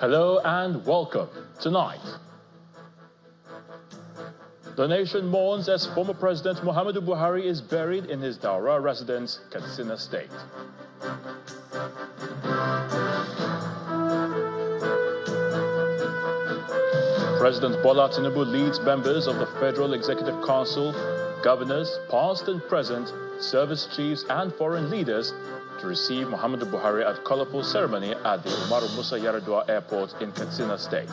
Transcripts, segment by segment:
Hello and welcome. Tonight, the nation mourns as former President Muhammadu Buhari is buried in his Daura residence, Katsina State. President Bola Tinubu leads members of the Federal Executive Council, governors, past and present, service chiefs and foreign leaders to receive Muhammadu Buhari at colorful ceremony at the Umaru Musa Yar'Adua Airport in Katsina State.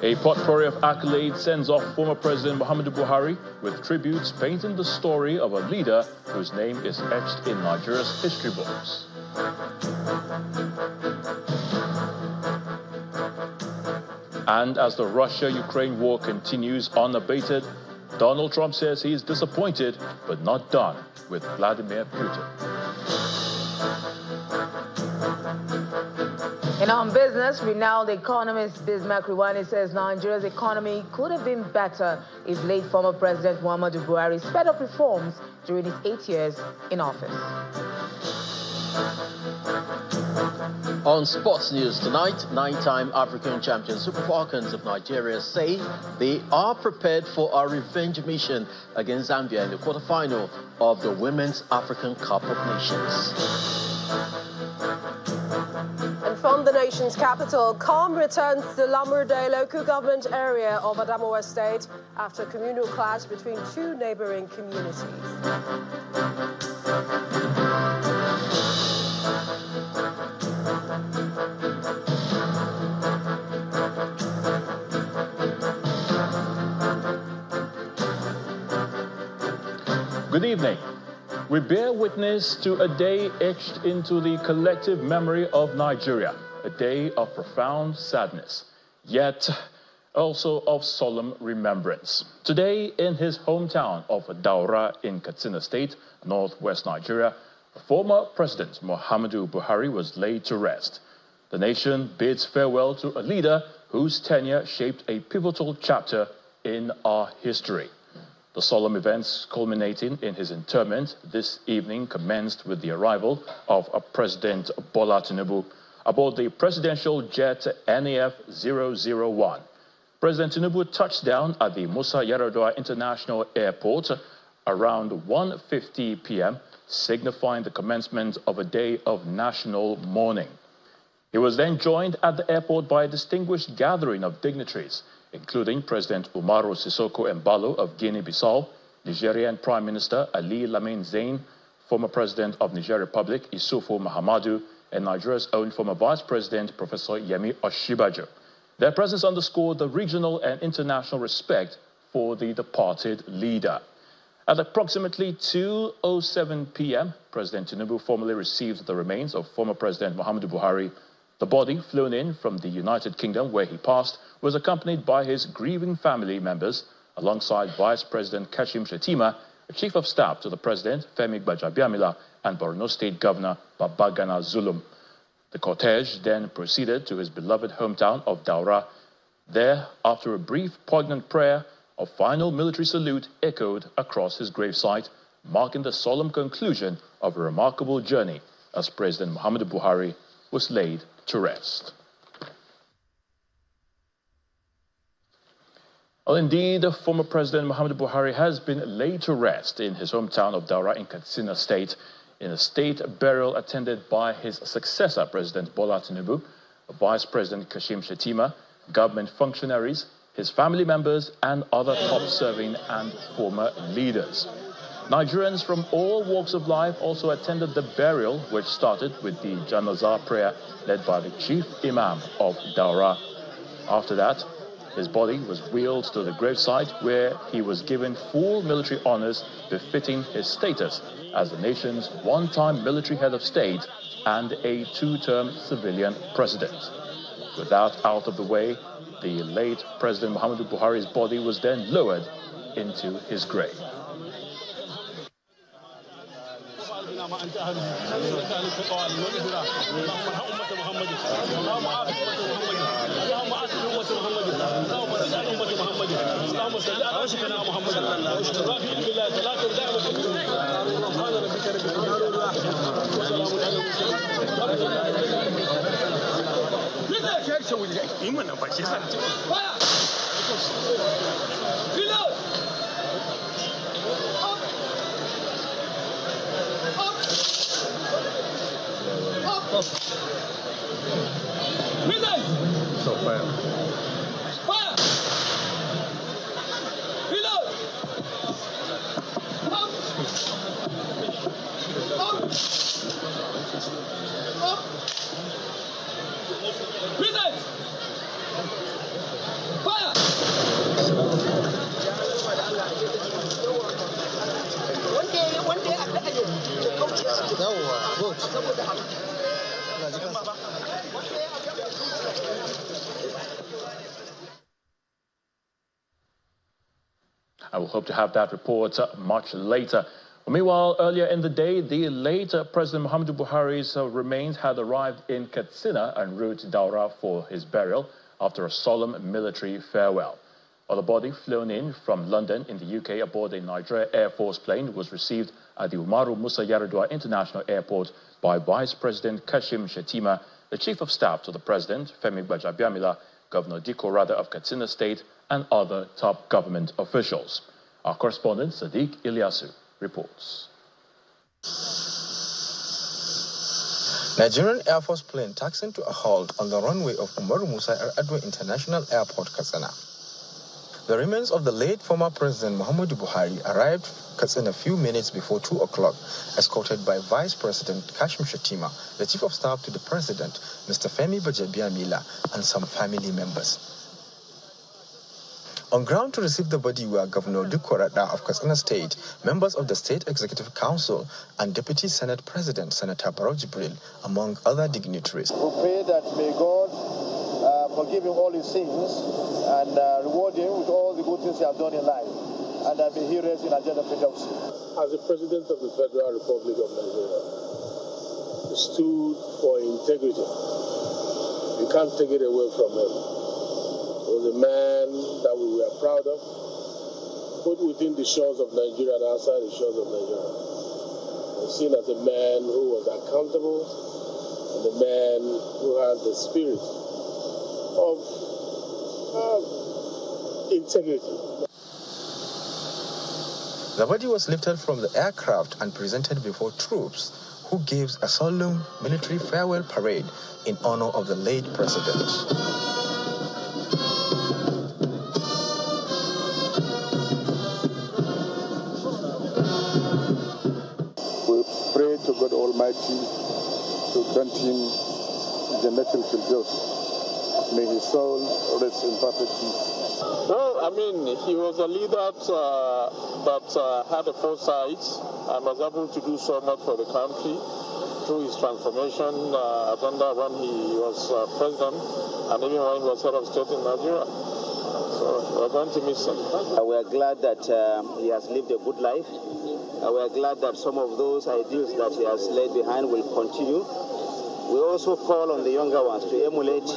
A potpourri of accolades sends off former President Muhammadu Buhari with tributes painting the story of a leader whose name is etched in Nigeria's history books. And as the Russia-Ukraine war continues unabated, Donald Trump says he is disappointed but not done with Vladimir Putin. In On Business, renowned economist Bismarck Rwani says Nigeria's economy could have been better if late former President Muhammadu Buhari sped up reforms during his 8 years in office. On sports news tonight, 9-time African champion Super Falcons of Nigeria say they are prepared for a revenge mission against Zambia in the quarterfinal of the Women's African Cup of Nations. And from the nation's capital, calm returns to the Lamurde local government area of Adamawa State after a communal clash between two neighboring communities. Good evening. We bear witness to a day etched into the collective memory of Nigeria, a day of profound sadness, yet also of solemn remembrance. Today, in his hometown of Daura in Katsina State, northwest Nigeria, former President Muhammadu Buhari was laid to rest. The nation bids farewell to a leader whose tenure shaped a pivotal chapter in our history. The solemn events culminating in his interment this evening commenced with the arrival of President Bola Tinubu aboard the presidential jet NAF 001. President Tinubu touched down at the Musa Yar'Adua International Airport around 1:50 p.m., signifying the commencement of a day of national mourning. He was then joined at the airport by a distinguished gathering of dignitaries, including President Umaru Sissoco Embalo of Guinea-Bissau, Nigerian Prime Minister Ali Lamin Zein, former President of Niger Republic Issoufou Mahamadou, and Nigeria's own former Vice President Professor Yemi Osinbajo. Their presence underscored the regional and international respect for the departed leader. At approximately 2:07 p.m., President Tinubu formally received the remains of former President Muhammadu Buhari. The body, flown in from the United Kingdom, where he passed, was accompanied by his grieving family members, alongside Vice President Kashim Shettima, Chief of Staff to the President, Femi Gbajabiamila, and Borno State Governor Babagana Zulum. The cortege then proceeded to his beloved hometown of Daura. There, after a brief, poignant prayer, a final military salute echoed across his gravesite, marking the solemn conclusion of a remarkable journey as President Muhammadu Buhari was laid to rest. Well, indeed, former President Muhammadu Buhari has been laid to rest in his hometown of Daura in Katsina State, in a state burial attended by his successor, President Bola Tinubu, Vice President Kashim Shettima, government functionaries, his family members, and other top-serving and former leaders. Nigerians from all walks of life also attended the burial, which started with the Janazah prayer led by the Chief Imam of Daura. After that, his body was wheeled to the gravesite, where he was given full military honors befitting his status as the nation's one-time military head of state and a two-term civilian president. With that out of the way, the late President Muhammadu Buhari's body was then lowered into his grave. I will hope to have that report much later. Meanwhile, earlier in the day, the late President Muhammadu Buhari's remains had arrived in Katsina en route to Daura for his burial after a solemn military farewell. While the body flown in from London in the UK aboard a Nigeria Air Force plane was received at the Umaru Musa Yar'Adua International Airport by Vice President Kashim Shettima, the Chief of Staff to the President, Femi Gbajabiamila, Governor Diko Rada of Katsina State, and other top government officials. Our correspondent, Sadiq Ilyasu, reports. Nigerian Air Force plane taxiing to a halt on the runway of Umaru Musa Yar'Adua International Airport, Katsina. The remains of the late former President Muhammadu Buhari arrived Katsina a few minutes before 2 o'clock, escorted by Vice President Kashim Shettima, the Chief of Staff to the President, Mr. Femi Gbajabiamila, and some family members. On ground to receive the body were Governor Diko Rada of Katsina State, members of the State Executive Council, and Deputy Senate President Senator Barrow Jibril, among other dignitaries. We pray that may God forgive him all his sins and reward him with all the good things he has done in life, and that may he rest in agenda freedoms. As the President of the Federal Republic of Nigeria, he stood for integrity. You can't take it away from him. He was a man that we were proud of, both within the shores of Nigeria and outside the shores of Nigeria. He was seen as a man who was accountable and a man who had the spirit of integrity. The body was lifted from the aircraft and presented before troops, who gave a solemn military farewell parade in honor of the late president. We pray to God Almighty to grant him Jannatul Firdaus. May his soul rest in perfect peace. Well, I mean, he was a leader that had a foresight and was able to do so much for the country through his transformation agenda when he was president and even when he was head of state in Nigeria. So we're going to miss him. We are glad that he has lived a good life. We are glad that some of those ideals that he has laid behind will continue. We also call on the younger ones to emulate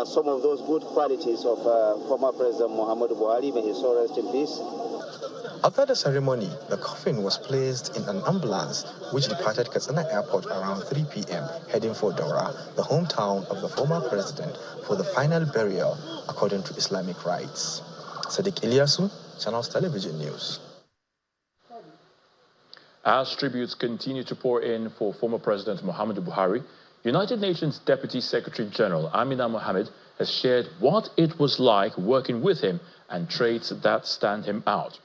some of those good qualities of former President Muhammadu Buhari. May his soul rest in peace. After the ceremony, the coffin was placed in an ambulance which departed Katsina Airport around 3 p.m., heading for Daura, the hometown of the former president, for the final burial according to Islamic rites. Sadiq Ilyasu, Channels Television News. As tributes continue to pour in for former President Muhammadu Buhari, United Nations Deputy Secretary General Amina Mohammed has shared what it was like working with him and traits that stand him out.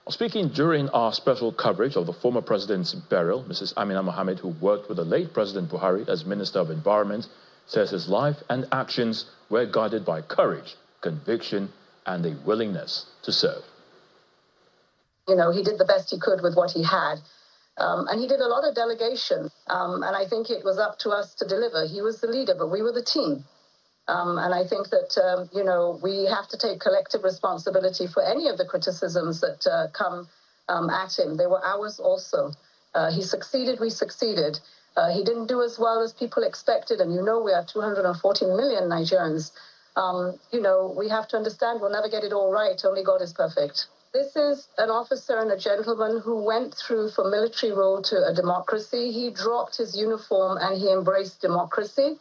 Speaking during our special coverage of the former president's burial, Mrs. Amina Mohammed, who worked with the late President Buhari as Minister of Environment, says his life and actions were guided by courage, conviction, and a willingness to serve. You know, he did the best he could with what he had. And he did a lot of delegation. And I think it was up to us to deliver. He was the leader, but we were the team. And I think that, you know, we have to take collective responsibility for any of the criticisms that come at him. They were ours also. He succeeded, we succeeded. He didn't do as well as people expected. And you know, we are 240 million Nigerians. You know, we have to understand we'll never get it all right. Only God is perfect. This is an officer and a gentleman who went through from military rule to a democracy. He dropped his uniform and he embraced democracy.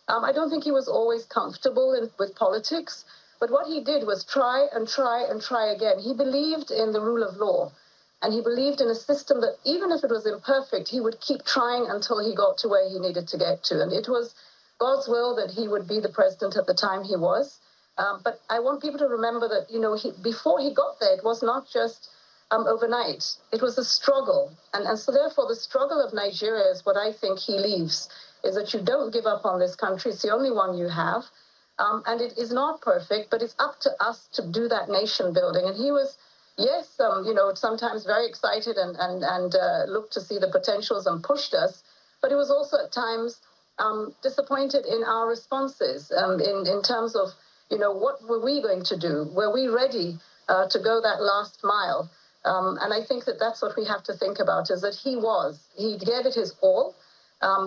I don't think he was always comfortable with politics, but what he did was try and try and try again. He believed in the rule of law, and he believed in a system that even if it was imperfect, he would keep trying until he got to where he needed to get to. And it was God's will that he would be the president at the time he was. But I want people to remember that, before he got there, it was not just overnight. It was a struggle. And so therefore, the struggle of Nigeria is what I think he leaves, is that you don't give up on this country. It's the only one you have. And it is not perfect, but it's up to us to do that nation building. And he was, yes, sometimes very excited and looked to see the potentials and pushed us. But he was also at times disappointed in our responses in terms of, what were we going to do? Were we ready to go that last mile? And I think that that's what we have to think about, is that he gave it his all.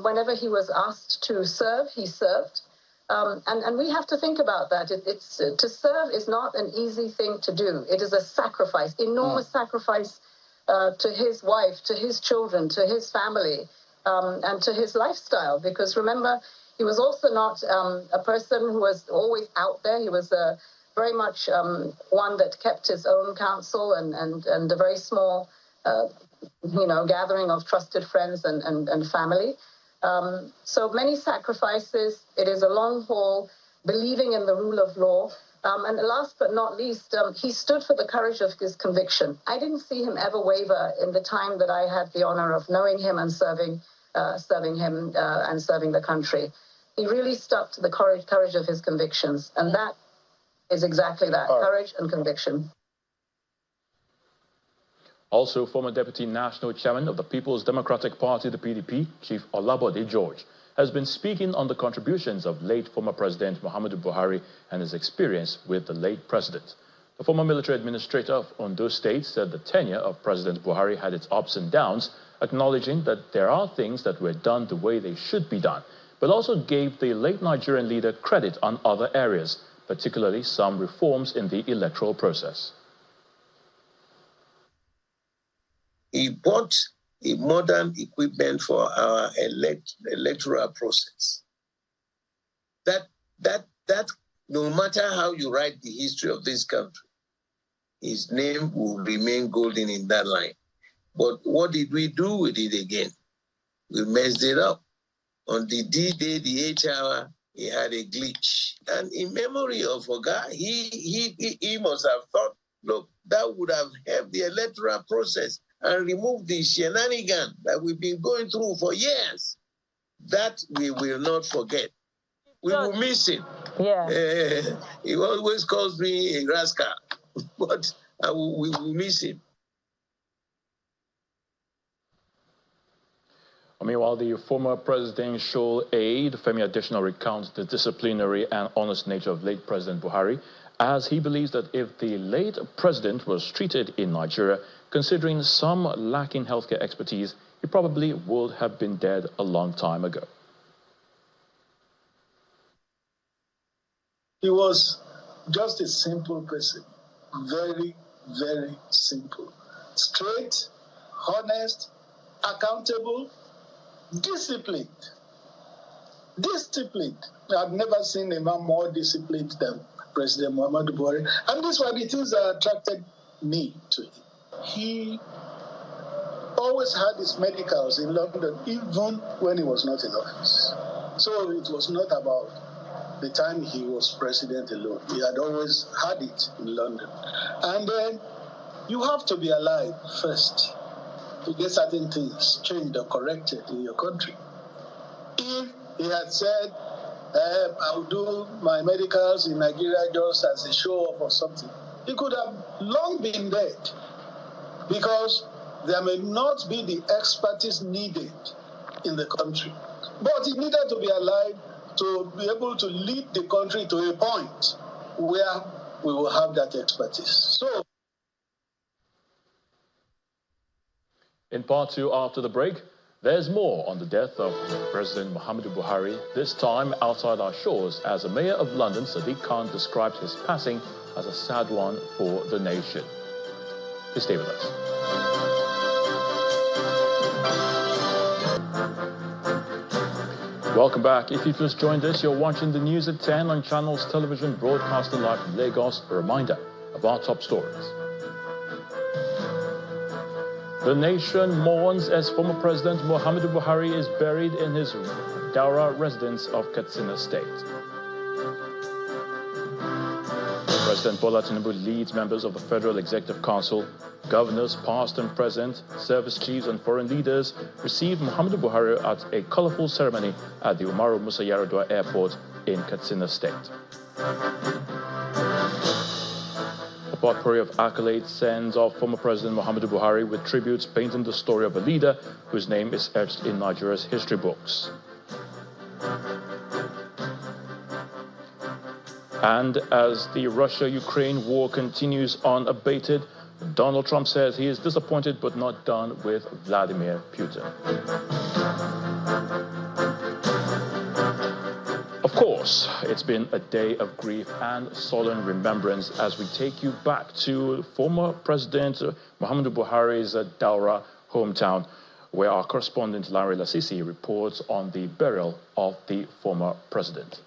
Whenever he was asked to serve, he served. And we have to think about that. To serve is not an easy thing to do. It is a sacrifice, enormous sacrifice to his wife, to his children, to his family, and to his lifestyle. Because remember, he was also not a person who was always out there. He was very much one that kept his own counsel and a very small, gathering of trusted friends and family. So many sacrifices. It is a long haul, believing in the rule of law. And last but not least, he stood for the courage of his conviction. I didn't see him ever waver in the time that I had the honor of knowing him and serving him and serving the country. He really stuck to the courage of his convictions. And that is exactly that, courage and conviction. Also, former Deputy National Chairman of the People's Democratic Party, the PDP, Chief Olabode George, has been speaking on the contributions of late former President Muhammadu Buhari and his experience with the late president. The former military administrator of Ondo State said the tenure of President Buhari had its ups and downs, acknowledging that there are things that were done the way they should be done, but also gave the late Nigerian leader credit on other areas, particularly some reforms in the electoral process. He bought a modern equipment for our electoral process. That no matter how you write the history of this country, his name will remain golden in that line. But what did we do with it again? We messed it up. On the D-Day, the 8th hour, he had a glitch. And in memory of Oga, he must have thought, look, that would have helped the electoral process and remove the shenanigan that we've been going through for years. That we will not forget. We will miss him. Yeah. He always calls me a rascal, but we will miss him. Meanwhile, the former presidential aide, Femi Adesina, recounts the disciplinary and honest nature of late President Buhari, as he believes that if the late president was treated in Nigeria, considering some lacking healthcare expertise, he probably would have been dead a long time ago. He was just a simple person, very, very simple, straight, honest, accountable, disciplined. I've never seen a man more disciplined than President Muhammadu Buhari. And these were the things that attracted me to him. He always had his medicals in London, even when he was not in office. So it was not about the time he was president alone. He had always had it in London. And then you have to be alive first to get certain things changed or corrected in your country. If he had said, I'll do my medicals in Nigeria just as a show-off or something, he could have long been dead, because there may not be the expertise needed in the country. But he needed to be alive to be able to lead the country to a point where we will have that expertise. So, in part two, after the break, there's more on the death of President Muhammadu Buhari, this time outside our shores, as the Mayor of London, Sadiq Khan, described his passing as a sad one for the nation. Please stay with us. Welcome back. If you've just joined us, you're watching the news at 10 on Channels Television, broadcasting live from Lagos. A reminder of our top stories. The nation mourns as former President Muhammadu Buhari is buried in his Daura residence of Katsina State. President Bola Tinubu leads members of the Federal Executive Council. Governors, past and present, service chiefs and foreign leaders received Muhammadu Buhari at a colorful ceremony at the Umaru Musa Yar'Adua Airport in Katsina State. A potpourri of accolades sends off former President Muhammadu Buhari with tributes painting the story of a leader whose name is etched in Nigeria's history books. And as the Russia-Ukraine war continues unabated, Donald Trump says he is disappointed but not done with Vladimir Putin. Of course, it's been a day of grief and solemn remembrance as we take you back to former President Muhammadu Buhari's Daura hometown, where our correspondent Larry Lasisi reports on the burial of the former president.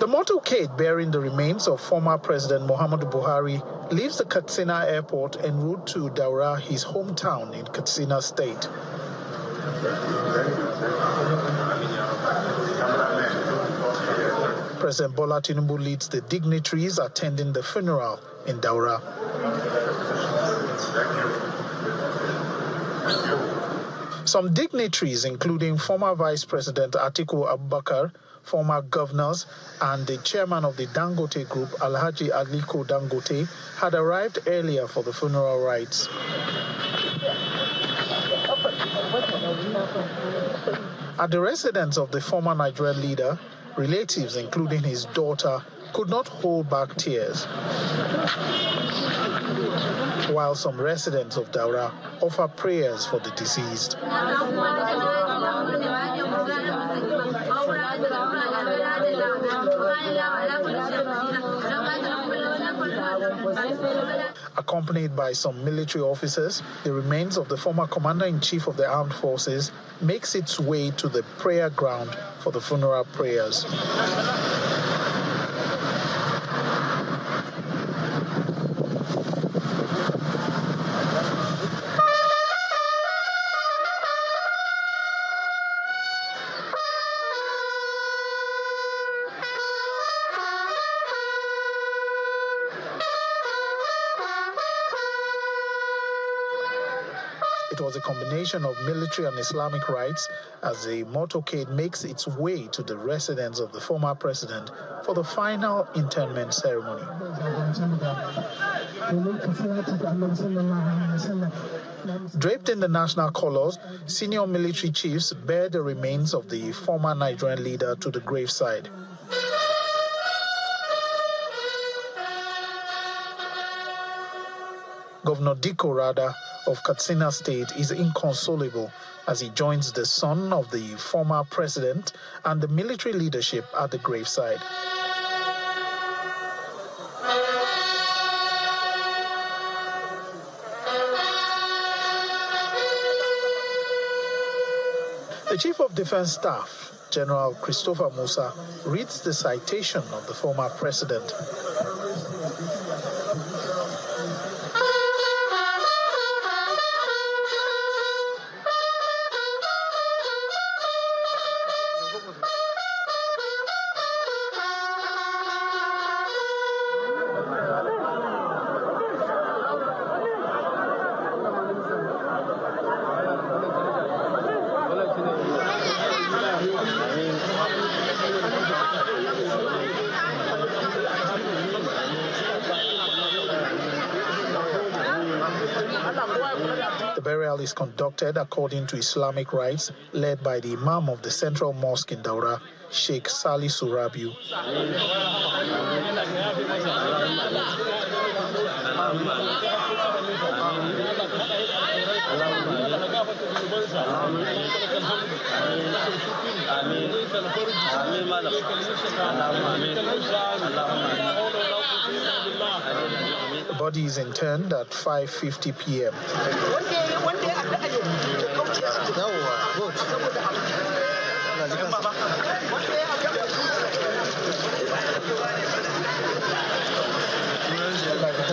The motorcade bearing the remains of former President Muhammadu Buhari leaves the Katsina airport en route to Daura, his hometown in Katsina State. President Bola Tinubu leads the dignitaries attending the funeral in Daura. Some dignitaries, including former Vice President Atiku Abubakar, former governors, and the chairman of the Dangote Group, Alhaji Aliko Dangote, had arrived earlier for the funeral rites. At the residence of the former Nigerian leader, relatives, including his daughter, could not hold back tears, while some residents of Daura offer prayers for the deceased. Accompanied by some military officers, the remains of the former Commander-in-Chief of the Armed Forces makes its way to the prayer ground for the funeral prayers. It was a combination of military and Islamic rites as the motorcade makes its way to the residence of the former president for the final interment ceremony. Draped in the national colors, senior military chiefs bear the remains of the former Nigerian leader to the graveside. Governor Diko Rada of Katsina State is inconsolable as he joins the son of the former president and the military leadership at the graveside. The Chief of Defense Staff, General Christopher Musa, reads the citation of the former president. The burial is conducted according to Islamic rites, led by the Imam of the Central Mosque in Daura, Sheikh Salisu Rabiu. The body is interned at 5:50 p.m.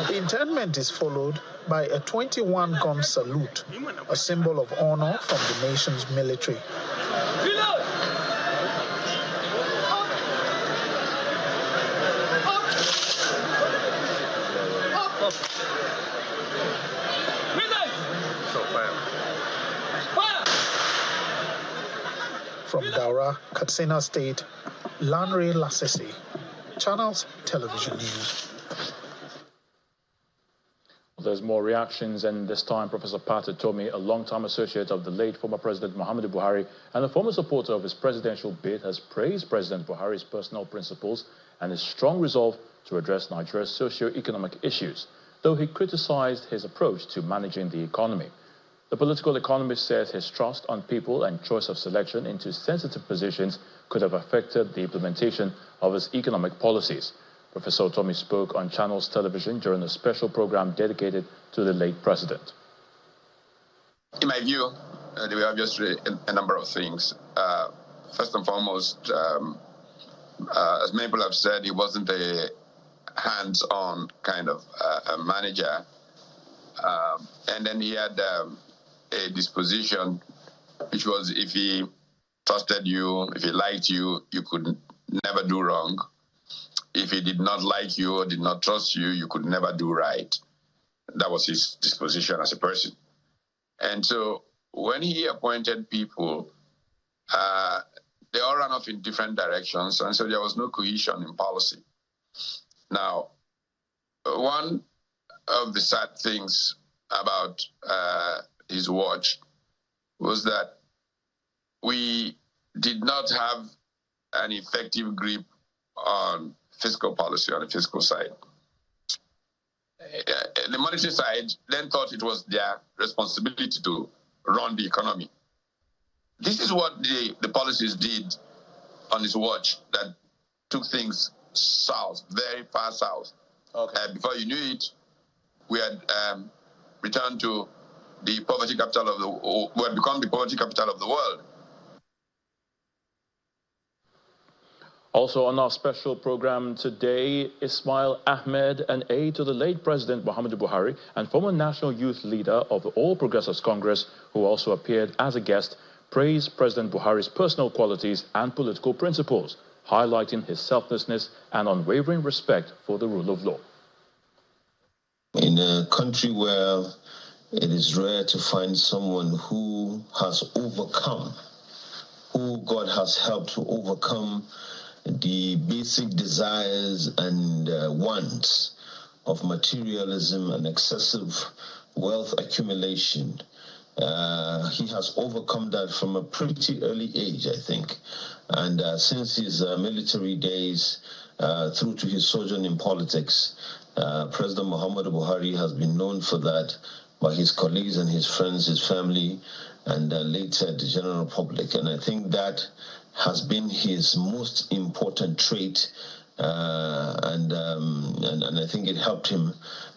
The interment is followed by a 21-gun salute, a symbol of honor from the nation's military. From Daura, Katsina State, Lanre Lasese, Channels Television News. There's more reactions, and this time Professor Pata Tomi, a long-time associate of the late former President Muhammadu Buhari and a former supporter of his presidential bid, has praised President Buhari's personal principles and his strong resolve to address Nigeria's socio-economic issues, though he criticized his approach to managing the economy. The political economist says his trust on people and choice of selection into sensitive positions could have affected the implementation of his economic policies. Professor Tomi spoke on Channels Television during a special program dedicated to the late president. In my view, there were obviously a number of things. First and foremost, as many people have said, he wasn't a hands-on kind of a manager. And then he had a disposition, which was if he trusted you, if he liked you, you could never do wrong. If he did not like you or did not trust you, you could never do right. That was his disposition as a person. And so when he appointed people, they all ran off in different directions, and so there was no cohesion in policy. Now, one of the sad things about his watch was that we did not have an effective grip on fiscal policy, on the fiscal side. The monetary side then thought it was their responsibility to run the economy. This is what the policies did on his watch that took things south, very far south. Okay. Before you knew it, we had returned to the poverty capital of the we had become the poverty capital of the world. Also on our special program today, Ismail Ahmed, an aide to the late President Muhammadu Buhari and former national youth leader of the All Progressives Congress, who also appeared as a guest, praised President Buhari's personal qualities and political principles, highlighting his selflessness and unwavering respect for the rule of law. In a country where it is rare to find someone who has overcome, who God has helped to overcome the basic desires and wants of materialism and excessive wealth accumulation. He has overcome that from a pretty early age, I think. And since his military days, through to his sojourn in politics, President Muhammadu Buhari has been known for that by his colleagues and his friends, his family, and later the general public. And I think that has been his most important trait, and I think it helped him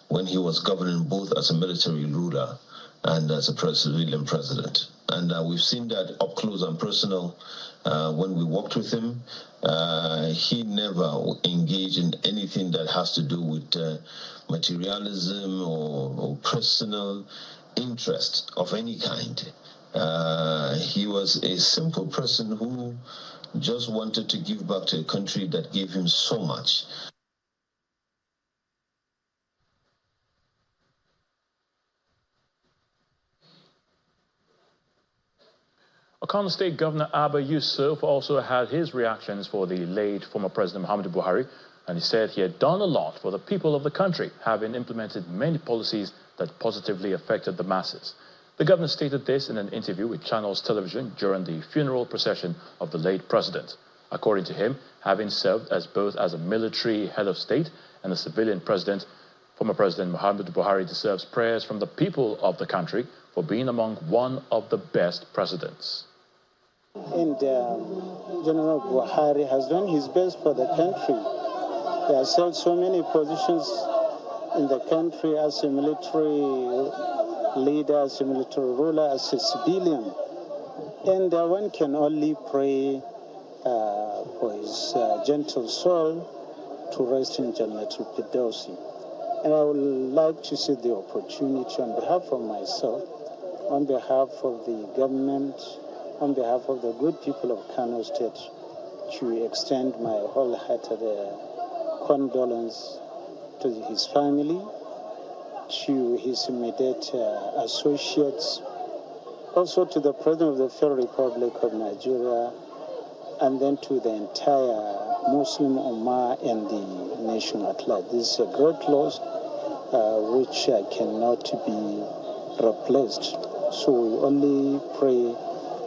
when he was governing both as a military ruler and as a civilian president. And we've seen that up close and personal when we worked with him. He never engaged in anything that has to do with materialism or personal interest of any kind. He was a simple person who just wanted to give back to a country that gave him so much. Kano State Governor Abba Yusuf also had his reactions for the late former President Muhammadu Buhari, and he said he had done a lot for the people of the country, having implemented many policies that positively affected the masses. The governor stated this in an interview with Channels Television during the funeral procession of the late president. According to him, having served as both as a military head of state and a civilian president, former President Muhammadu Buhari deserves prayers from the people of the country for being among one of the best presidents. And General Buhari has done his best for the country. He has held so many positions in the country as a military leader, as a military ruler, as a civilian. And one can only pray for his gentle soul to rest in Jannatul Firdausi. And I would like to see the opportunity on behalf of myself, on behalf of the government, on behalf of the good people of Kano State, to extend my wholehearted condolence to his family, to his immediate associates, also to the President of the Federal Republic of Nigeria, and then to the entire Muslim Ummah and the nation at large. This is a great loss which cannot be replaced. So we only pray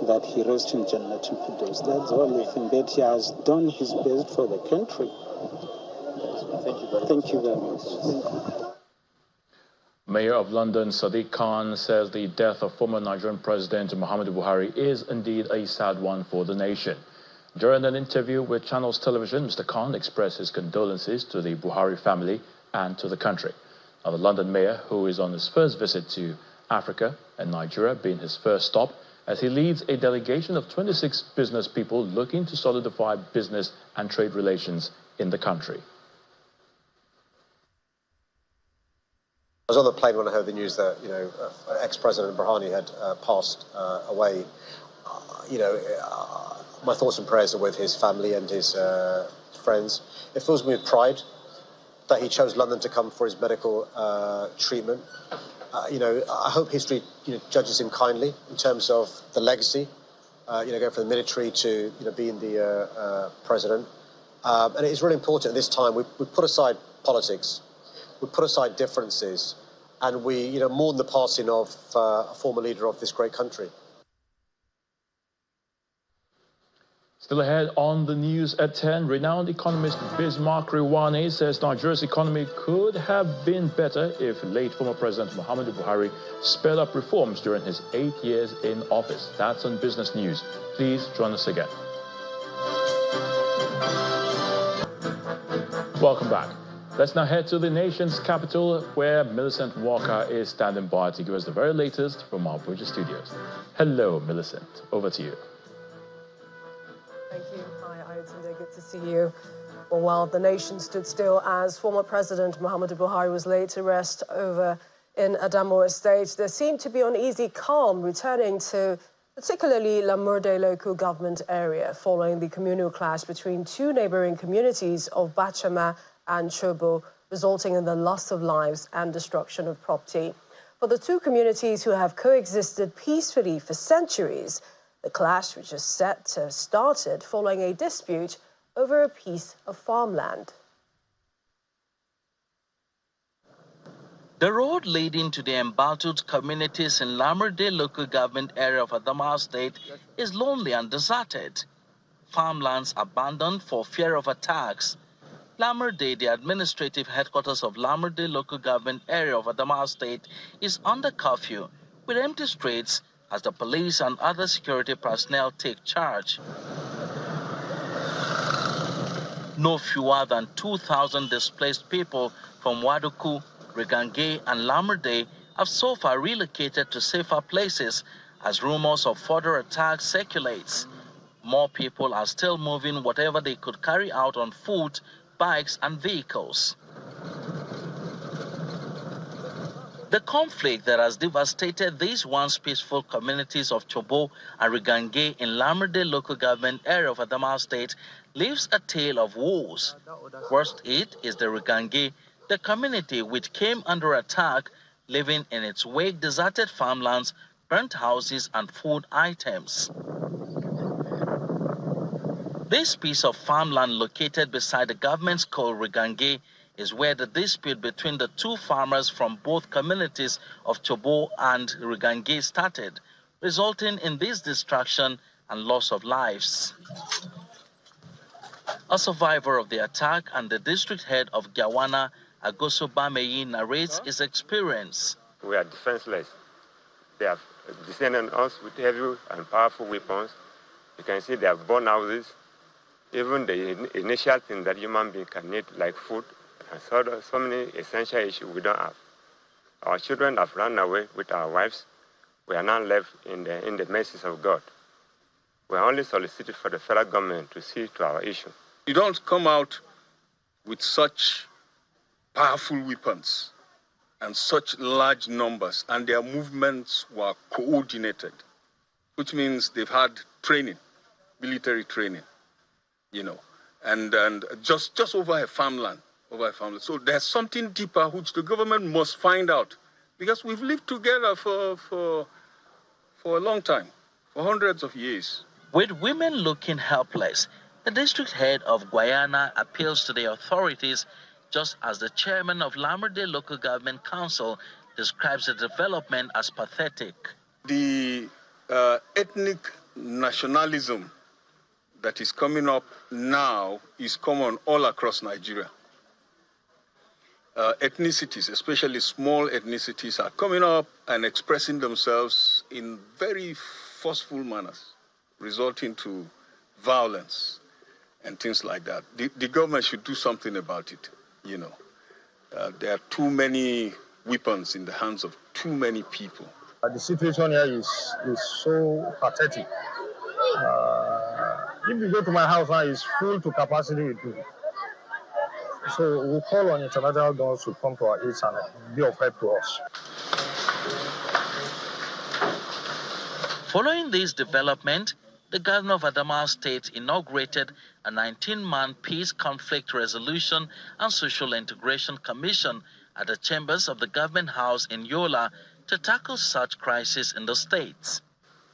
that he rests in Jannatul Firdaus. That's the only thing. That he has done his best for the country. Thank you very much. Mayor of London Sadiq Khan says the death of former Nigerian President Muhammadu Buhari is indeed a sad one for the nation. During an interview with Channels Television, Mr. Khan expressed his condolences to the Buhari family and to the country. Now, the London mayor, who is on his first visit to Africa and Nigeria being his first stop, as he leads a delegation of 26 business people looking to solidify business and trade relations in the country. I was on the plane when I heard the news that, ex-President Buhari had passed away. My thoughts and prayers are with his family and his friends. It fills me with pride that he chose London to come for his medical treatment. I hope history judges him kindly in terms of the legacy, going from the military to being the president. And it is really important at this time we put aside politics, we put aside differences, and we mourn the passing of a former leader of this great country. Still ahead on the news at 10, renowned economist Bismarck Rewane says Nigeria's economy could have been better if late former President Muhammadu Buhari sped up reforms during his 8 years in office. That's on Business News. Please join us again. Welcome back. Let's now head to the nation's capital, where Millicent Walker is standing by to give us the very latest from our Abuja studios. Hello, Millicent. Over to you. Thank you. Hi, Ayotunde. Good to see you. Well, while the nation stood still as former President Muhammadu Buhari was laid to rest over in Adamawa State, there seemed to be uneasy calm returning to particularly Lamurde local government area following the communal clash between two neighboring communities of Bachama and Chobo, resulting in the loss of lives and destruction of property. For the two communities who have coexisted peacefully for centuries, the clash, which is set to have started following a dispute over a piece of farmland. The road leading to the embattled communities in Lamurde local government area of Adamawa State is lonely and deserted. Farmlands abandoned for fear of attacks. Lamurde, the administrative headquarters of Lamurde local government area of Adamawa State, is under curfew with empty streets as the police and other security personnel take charge. No fewer than 2,000 displaced people from Waduku, Rigange and Lamurde have so far relocated to safer places as rumors of further attacks circulates. More people are still moving whatever they could carry out on foot, bikes and vehicles. The conflict that has devastated these once peaceful communities of Chobo and Rigange in Lamurde local government area of Adamawa State leaves a tale of woes. Worst hit is the Rigange, the community which came under attack, living in its wake deserted farmlands, burnt houses and food items. This piece of farmland located beside the government's called Rigange is where the dispute between the two farmers from both communities of Chobo and Rigange started, resulting in this destruction and loss of lives. A survivor of the attack and the district head of Gawana, Agoso Bameyi, narrates his experience. We are defenseless. They have descended on us with heavy and powerful weapons. You can see they have burned houses. Even the initial thing that human being can need, like food, and so many essential issues we don't have. Our children have run away with our wives. We are now left in the mercies of God. We are only solicited for the federal government to see to our issue. You don't come out with such powerful weapons and such large numbers, and their movements were coordinated, which means they've had training, military training, you know, and just over a farmland, So there's something deeper which the government must find out, because we've lived together for a long time, for hundreds of years. With women looking helpless, the district head of Guyana appeals to the authorities, just as the chairman of Lamurde Local Government Council describes the development as pathetic. The ethnic nationalism that is coming up now is common all across Nigeria. Ethnicities, especially small ethnicities, are coming up and expressing themselves in very forceful manners, resulting to violence and things like that. The government should do something about it, you know. There are too many weapons in the hands of too many people. The situation here is so pathetic. If you go to my house now, it's full to capacity with people. So we'll call on international donors to come to our aid and be of help to us. Following this development, the governor of Adamawa State inaugurated a 19-man Peace, Conflict Resolution and Social Integration Commission at the chambers of the Government House in Yola to tackle such crises in the states.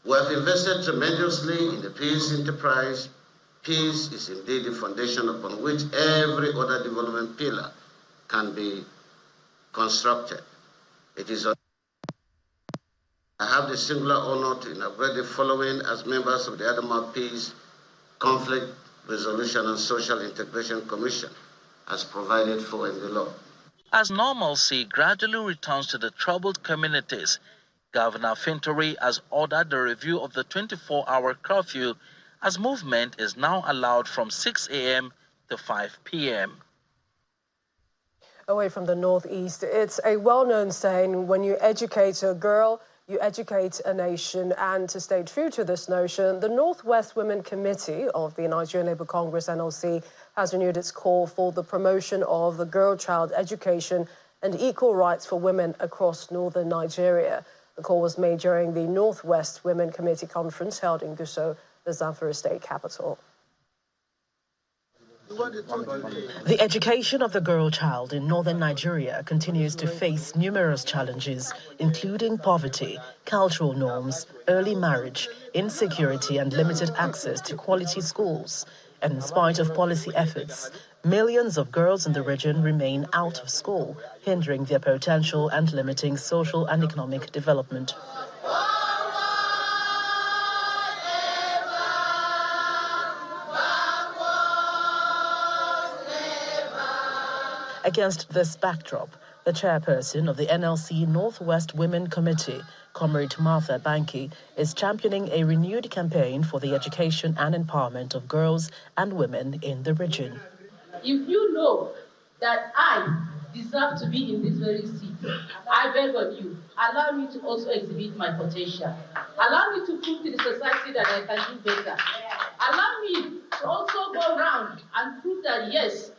We have invested tremendously in the peace enterprise. Peace is indeed the foundation upon which every other development pillar can be constructed. It is I have the singular honor to inaugurate the following as members of the Adamawa Peace, Conflict Resolution and Social Integration Commission, as provided for in the law. As normalcy gradually returns to the troubled communities, Governor Finturi has ordered the review of the 24-hour curfew, as movement is now allowed from 6 a.m. to 5 p.m. Away from the northeast, it's a well-known saying, when you educate a girl, you educate a nation. And to stay true to this notion, the Northwest Women Committee of the Nigerian Labour Congress, NLC, has renewed its call for the promotion of the girl-child education and equal rights for women across northern Nigeria. The call was made during the Northwest Women Committee conference held in Gusau, the Zamfara state capital. The education of the girl child in northern Nigeria continues to face numerous challenges, including poverty, cultural norms, early marriage, insecurity, and limited access to quality schools. And in spite of policy efforts, millions of girls in the region remain out of school, hindering their potential and limiting social and economic development. Against this backdrop, the chairperson of the NLC Northwest Women Committee, Comrade Martha Banki, is championing a renewed campaign for the education and empowerment of girls and women in the region. If you know that I deserve to be in this very seat, I beg of you, allow me to also exhibit my potential. Allow me to prove to the society that I can do better. Allow me to also go around and prove that, yes,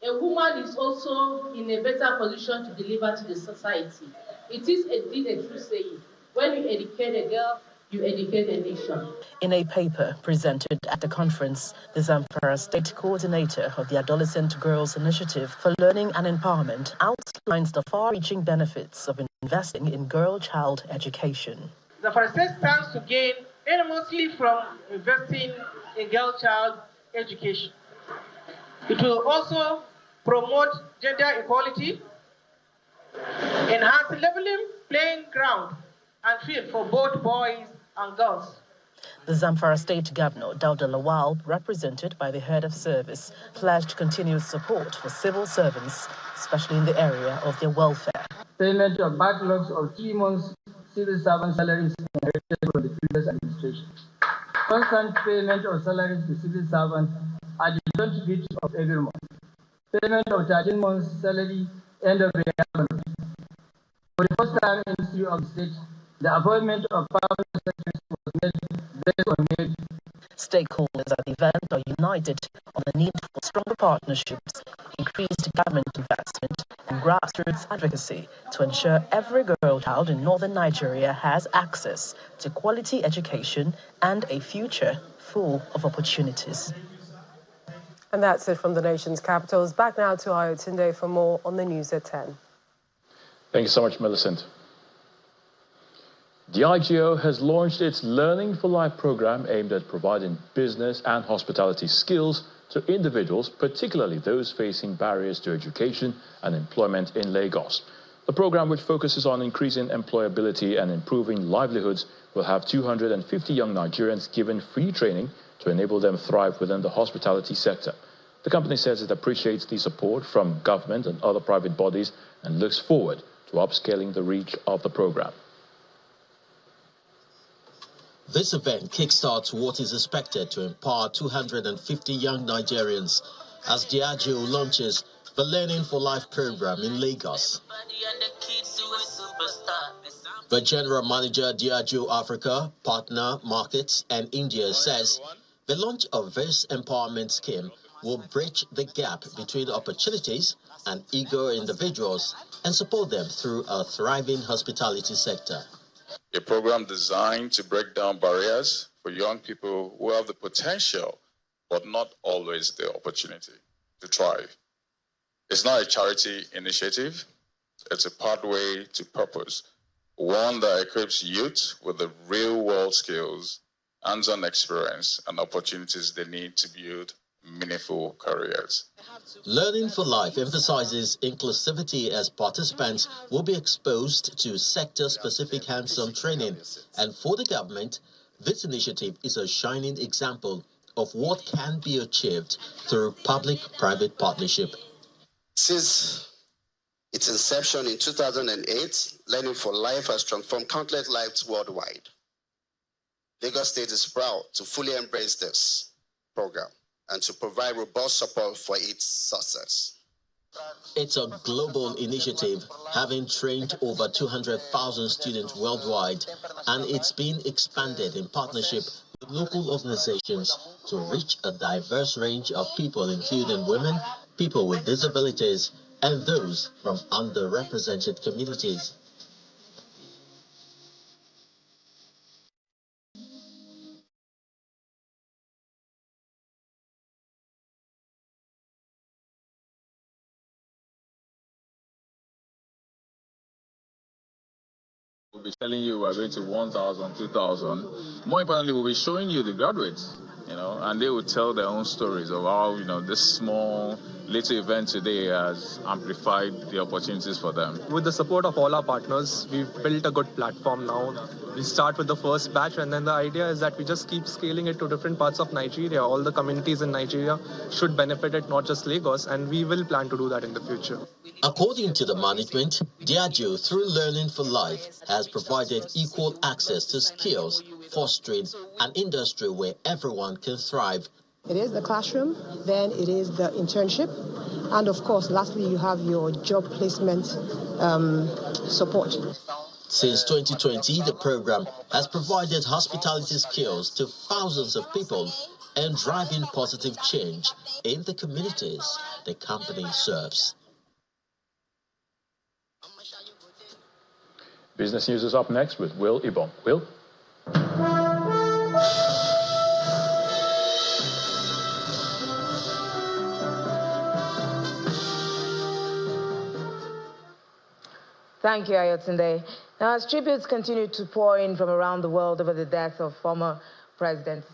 a woman is also in a better position to deliver to the society. It is indeed a true saying. When you educate a girl, you educate a nation. In a paper presented at the conference, the Zamfara State Coordinator of the Adolescent Girls Initiative for Learning and Empowerment outlines the far-reaching benefits of investing in girl-child education. Zamfara State stands to gain enormously from investing in girl-child education. It will also promote gender equality, enhance leveling playing ground and field for both boys and girls. The Zamfara State Governor, Dauda Lawal, represented by the head of service, pledged continued support for civil servants, especially in the area of their welfare. Payment of backlogs of 3 months civil servant salaries inherited from the previous administration. Constant payment of salaries to civil servants at the 20th of every month. Payment of 13 months' salary end of the year. For the first time in the history of the state, the appointment of permanent secretaries was made based on merit. Stakeholders at the event are united on the need for stronger partnerships, increased government investment, and grassroots advocacy to ensure every girl child in northern Nigeria has access to quality education and a future full of opportunities. And that's it from the nation's capitals. Back now to Ayotunde for more on the news at 10. Thank you so much, Millicent. The IGO has launched its Learning for Life program aimed at providing business and hospitality skills to individuals, particularly those facing barriers to education and employment in Lagos. The program, which focuses on increasing employability and improving livelihoods, will have 250 young Nigerians given free training to enable them thrive within the hospitality sector. The company says it appreciates the support from government and other private bodies and looks forward to upscaling the reach of the program. This event kickstarts what is expected to empower 250 young Nigerians as Diageo launches the Learning for Life program in Lagos. The General Manager, Diageo Africa, Partner Markets and India, says the launch of this empowerment scheme will bridge the gap between opportunities and eager individuals and support them through a thriving hospitality sector. A program designed to break down barriers for young people who have the potential, but not always the opportunity to thrive. It's not a charity initiative. It's a pathway to purpose, one that equips youth with the real-world skills, hands-on experience, and opportunities they need to build meaningful careers. Learning for Life emphasizes inclusivity as participants will be exposed to sector-specific hands-on training. And for the government, this initiative is a shining example of what can be achieved through public-private partnership. Since its inception in 2008, Learning for Life has transformed countless lives worldwide. Lagos State is proud to fully embrace this program and to provide robust support for its success. It's a global initiative, having trained over 200,000 students worldwide, and it's been expanded in partnership with local organizations to reach a diverse range of people, including women, people with disabilities, and those from underrepresented communities. We'll be telling you we're going to 1,000, 2,000. More importantly, we'll be showing you the graduates, and they will tell their own stories of how, this small little event today has amplified the opportunities for them. With the support of all our partners, we've built a good platform now. We start with the first batch, and then the idea is that we just keep scaling it to different parts of Nigeria. All the communities in Nigeria should benefit it, not just Lagos, and we will plan to do that in the future. According to the management, Diageo, through Learning for Life, has provided equal access to skills, fostering an industry where everyone can thrive. It is the classroom, then it is the internship, and of course, lastly, you have your job placement support. Since 2020, the program has provided hospitality skills to thousands of people and driving positive change in the communities the company serves. Business News is up next with Will Ibom. Will? Thank you, Ayotunde. Now, as tributes continue to pour in from around the world over the death of former President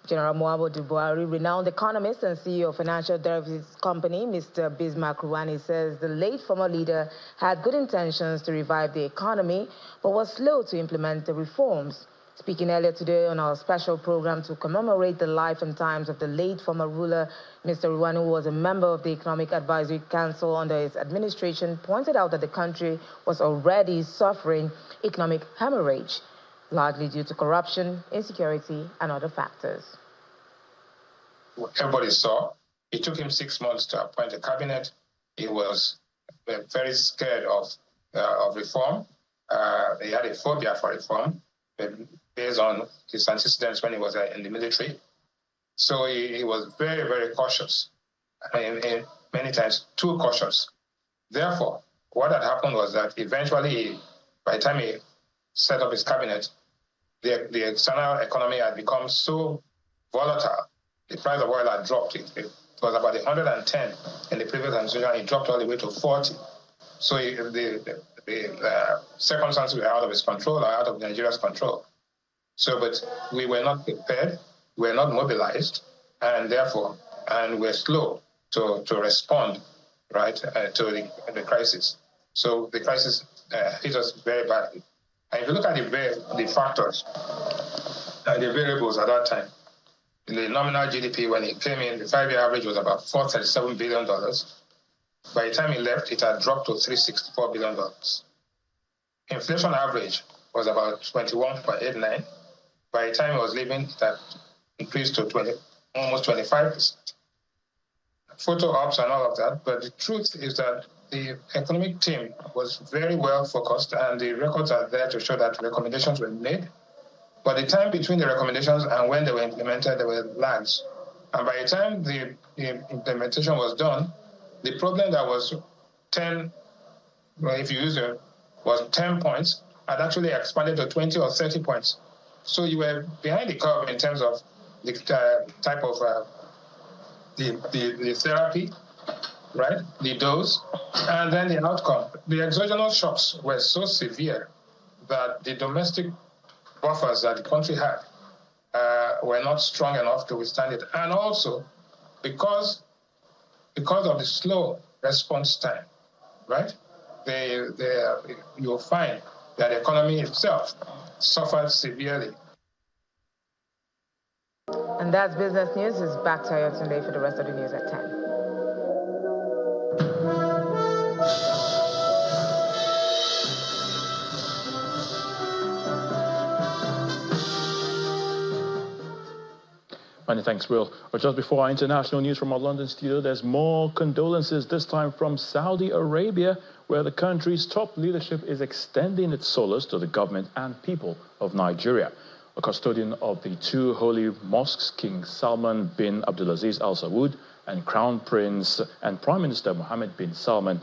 General Muhammadu Buhari, renowned economist and CEO of financial derivatives company, Mr. Bismarck Ruwani, says the late former leader had good intentions to revive the economy, but was slow to implement the reforms. Speaking earlier today on our special program to commemorate the life and times of the late former ruler, Mr. Ruwan, who was a member of the Economic Advisory Council under his administration, pointed out that the country was already suffering economic hemorrhage, largely due to corruption, insecurity, and other factors. Everybody saw it took him 6 months to appoint a cabinet. He was very scared of reform. He had a phobia for reform based on his antecedents when he was in the military. So he was very, very cautious, and many times too cautious. Therefore, what had happened was that eventually, by the time he set up his cabinet, the external economy had become so volatile. The price of oil had dropped. It was about 110 in the previous administration. It dropped all the way to 40. So the circumstances were out of his control, or out of Nigeria's control. So, but we were not prepared, we were not mobilized, and therefore, we're slow to respond, right, to the crisis. So the crisis hit us very badly. And if you look at the factors and the variables at that time, the nominal GDP when he came in, the 5-year average was about $437 billion. By the time he left, it had dropped to $364 billion. Inflation average was about 21.89. By the time he was leaving, it had increased to almost 25%. Photo ops and all of that, but the truth is that the economic team was very well focused, and the records are there to show that recommendations were made. But the time between the recommendations and when they were implemented, there were lags. And by the time the implementation was done, the problem that was 10, well, if you use it, was 10 points, had actually expanded to 20 or 30 points. So you were behind the curve in terms of the type of the therapy, right? The dose, and then the outcome. The exogenous shocks were so severe that the domestic buffers that the country had were not strong enough to withstand it. And also, because of the slow response time, right? You'll find that the economy itself suffered severely. And that's business news. It's back to Ayotunde for the rest of the news at 10. Many thanks, Will. Or just before our international news from our London studio, there's more condolences, this time from Saudi Arabia, where the country's top leadership is extending its solace to the government and people of Nigeria. A custodian of the two holy mosques, King Salman bin Abdulaziz Al Saud and Crown Prince and Prime Minister Mohammed bin Salman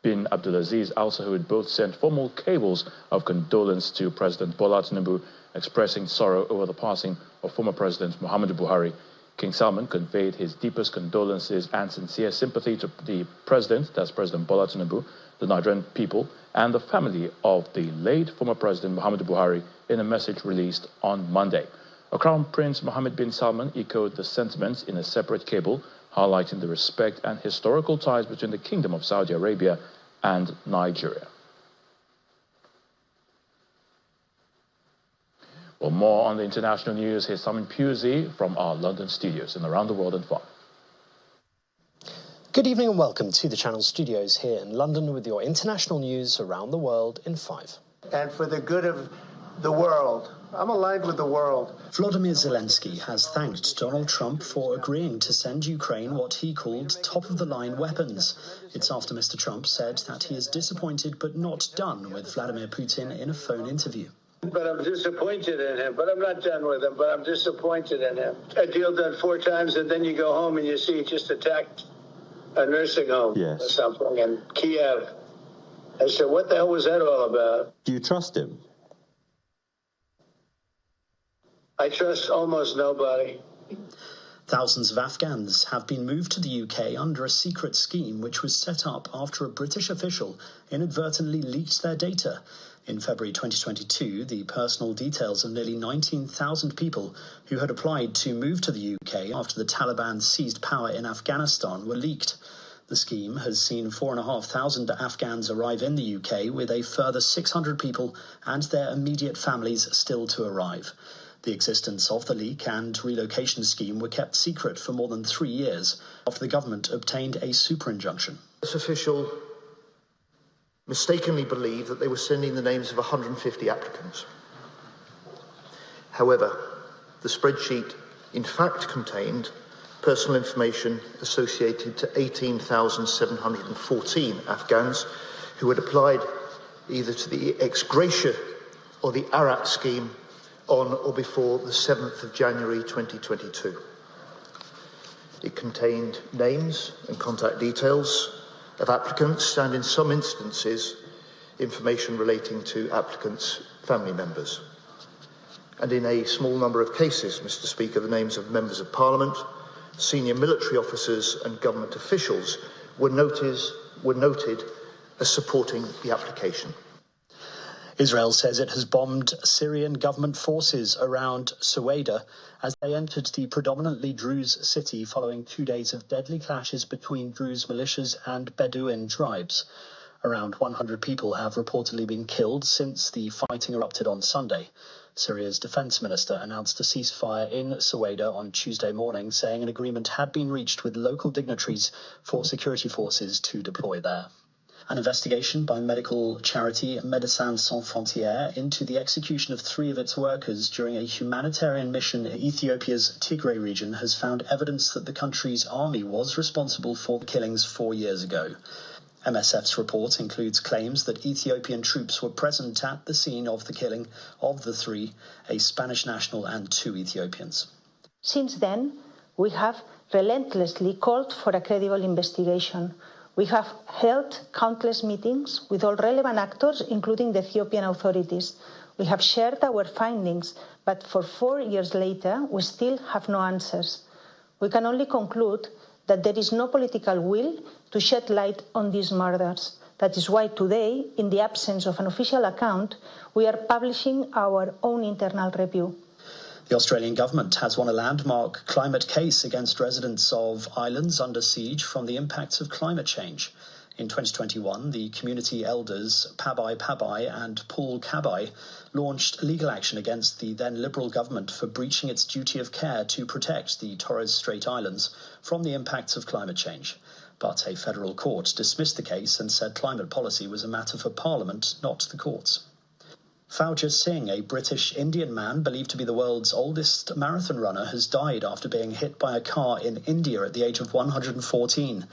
bin Abdulaziz Al Saud, both sent formal cables of condolence to President Bola Tinubu, expressing sorrow over the passing of former President Muhammadu Buhari. King Salman conveyed his deepest condolences and sincere sympathy to the President, that's President Bola Tinubu, the Nigerian people, and the family of the late former President Muhammadu Buhari in a message released on Monday. Crown Prince Mohammed bin Salman echoed the sentiments in a separate cable, highlighting the respect and historical ties between the Kingdom of Saudi Arabia and Nigeria. For more on the international news, here's Simon Pusey from our London studios and Around the World in 5. Good evening and welcome to the Channel studios here in London with your international news around the world in 5. And for the good of the world. I'm aligned with the world. Volodymyr Zelensky has thanked Donald Trump for agreeing to send Ukraine what he called top-of-the-line weapons. It's after Mr. Trump said that he is disappointed but not done with Vladimir Putin in a phone interview. But I'm disappointed in him. But I'm not done with him. But I'm disappointed in him. A deal done 4 times, and then you go home and you see he just attacked a nursing home or something in Kiev. I said, what the hell was that all about? Do you trust him? I trust almost nobody. Thousands of Afghans have been moved to the UK under a secret scheme which was set up after a British official inadvertently leaked their data. In February 2022, the personal details of nearly 19,000 people who had applied to move to the UK after the Taliban seized power in Afghanistan were leaked. The The scheme has seen 4,500 Afghans arrive in the UK, with a further 600 people and their immediate families still to arrive. The existence of the leak and relocation scheme were kept secret for more than 3 years after the government obtained a super injunction. This official mistakenly believed that they were sending the names of 150 applicants. However, the spreadsheet in fact contained personal information associated to 18,714 Afghans who had applied either to the ex gratia or the Arat scheme on or before the 7th of January 2022. It contained names and contact details of applicants and, in some instances, information relating to applicants' family members. And in a small number of cases, Mr. Speaker, the names of members of Parliament, senior military officers and government officials were noted as supporting the application. Israel says it has bombed Syrian government forces around Suwaida as they entered the predominantly Druze city following 2 days of deadly clashes between Druze militias and Bedouin tribes. Around 100 people have reportedly been killed since the fighting erupted on Sunday. Syria's defense minister announced a ceasefire in Suwaida on Tuesday morning, saying an agreement had been reached with local dignitaries for security forces to deploy there. An investigation by medical charity Médecins Sans Frontières into the execution of 3 of its workers during a humanitarian mission in Ethiopia's Tigray region has found evidence that the country's army was responsible for the killings 4 years ago. MSF's report includes claims that Ethiopian troops were present at the scene of the killing of the 3, a Spanish national and 2 Ethiopians. Since then, we have relentlessly called for a credible investigation. We have held countless meetings with all relevant actors, including the Ethiopian authorities. We have shared our findings, but for 4 years later, we still have no answers. We can only conclude that there is no political will to shed light on these murders. That is why today, in the absence of an official account, we are publishing our own internal review. The Australian government has won a landmark climate case against residents of islands under siege from the impacts of climate change. In 2021, the community elders Pabai Pabai and Paul Kabai launched legal action against the then Liberal government for breaching its duty of care to protect the Torres Strait Islands from the impacts of climate change. But a federal court dismissed the case and said climate policy was a matter for Parliament, not the courts. Fauja Singh, a British Indian man believed to be the world's oldest marathon runner, has died after being hit by a car in India at the age of 114.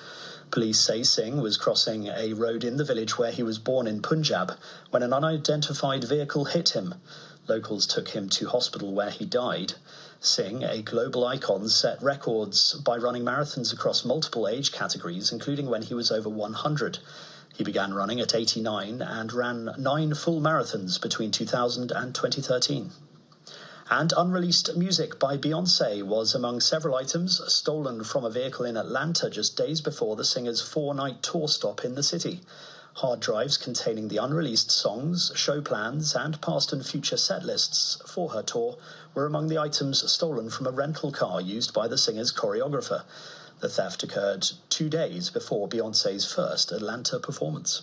Police say Singh was crossing a road in the village where he was born in Punjab when an unidentified vehicle hit him. Locals took him to hospital where he died. Singh, a global icon, set records by running marathons across multiple age categories, including when he was over 100. He began running at 89 and ran 9 full marathons between 2000 and 2013. And unreleased music by Beyoncé was among several items stolen from a vehicle in Atlanta just days before the singer's 4-night tour stop in the city. Hard drives containing the unreleased songs, show plans, and past and future set lists for her tour were among the items stolen from a rental car used by the singer's choreographer. The theft occurred 2 days before Beyoncé's first Atlanta performance.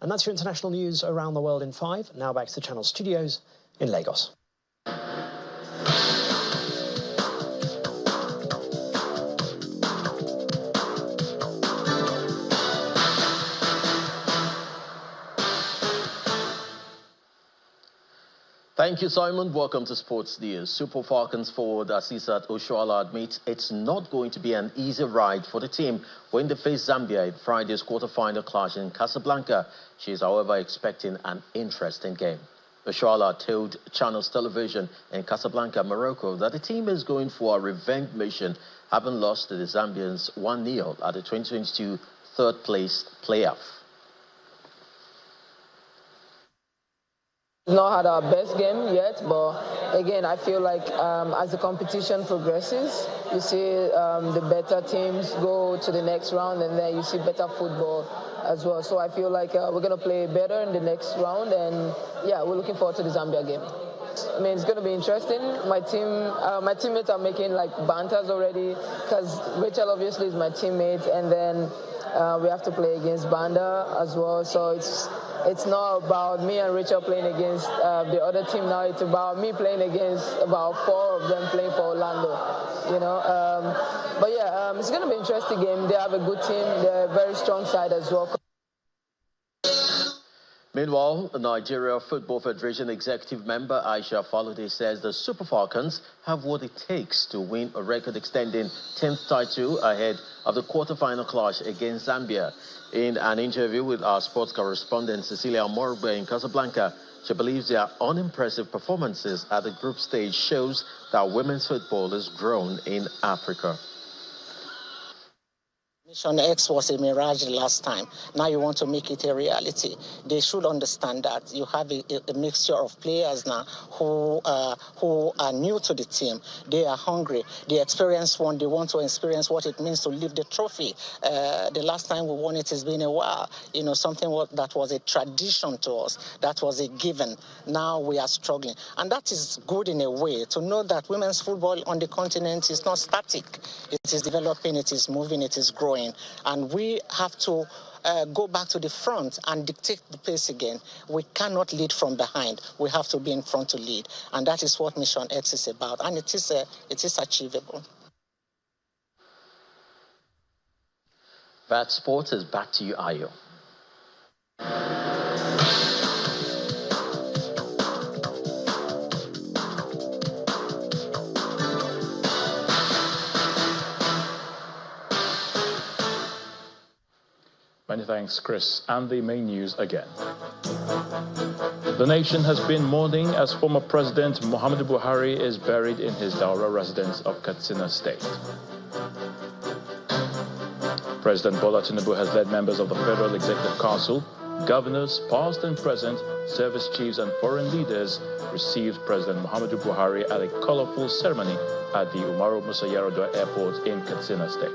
And that's your international news around the world in 5. Now back to the Channel studios in Lagos. Thank you, Simon. Welcome to Sports News. Super Falcons forward Asisat Oshoala admits it's not going to be an easy ride for the team when they face Zambia in Friday's quarter-final clash in Casablanca. She is, however, expecting an interesting game. Oshoala told Channels Television in Casablanca, Morocco, that the team is going for a revenge mission, having lost to the Zambians 1-0 at the 2022 third-place playoff. We've not had our best game yet, but again, I feel like as the competition progresses, you see the better teams go to the next round, and then you see better football as well. So I feel like we're going to play better in the next round, and yeah, we're looking forward to the Zambia game. I mean, it's going to be interesting. My teammates are making like banters already because Rachel obviously is my teammate, and then we have to play against Banda as well. So it's not about me and Rachel playing against the other team now. It's about me playing against about 4 of them playing for Orlando. You know, but yeah, it's going to be an interesting game. They have a good team. They're a very strong side as well. Meanwhile, the Nigeria Football Federation executive member Aisha Falode says the Super Falcons have what it takes to win a record-extending 10th title ahead of the quarter-final clash against Zambia. In an interview with our sports correspondent Cecilia Morbe in Casablanca, she believes their unimpressive performances at the group stage shows that women's football has grown in Africa. Mission X was a mirage last time. Now you want to make it a reality. They should understand that you have a mixture of players now who are new to the team. They are hungry. They experience one. They want to experience what it means to lift the trophy. The last time we won it has been a while. You know, something that was a tradition to us. That was a given. Now we are struggling. And that is good in a way, to know that women's football on the continent is not static. It is developing, it is moving, it is growing. And we have to go back to the front and dictate the pace again. We cannot lead from behind. We have to be in front to lead. And that is what Mission X is about. And it is achievable. That Sports is back to you, Ayo. Many thanks, Chris. And the main news again. The nation has been mourning as former President Muhammadu Buhari is buried in his Daura residence of Katsina State. President Bola Tinubu has led members of the Federal Executive Council, governors, past and present, service chiefs and foreign leaders received President Muhammadu Buhari at a colorful ceremony at the Umaru Musa Yar'Adua Airport in Katsina State.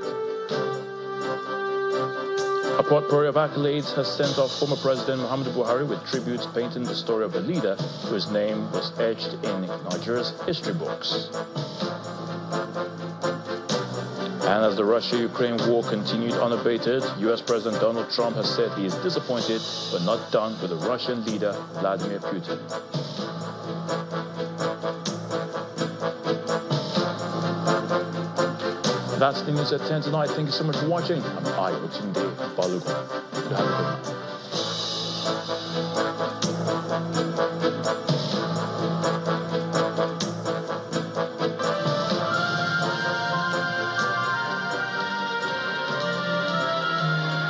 A potpourri of accolades has sent off former President Muhammadu Buhari with tributes painting the story of a leader whose name was etched in Nigeria's history books. And as the Russia-Ukraine war continued unabated, U.S. President Donald Trump has said he is disappointed but not done with the Russian leader Vladimir Putin. That's the news at 10 tonight. Thank you so much for watching. I'm Ayotunde Balogun. Good night.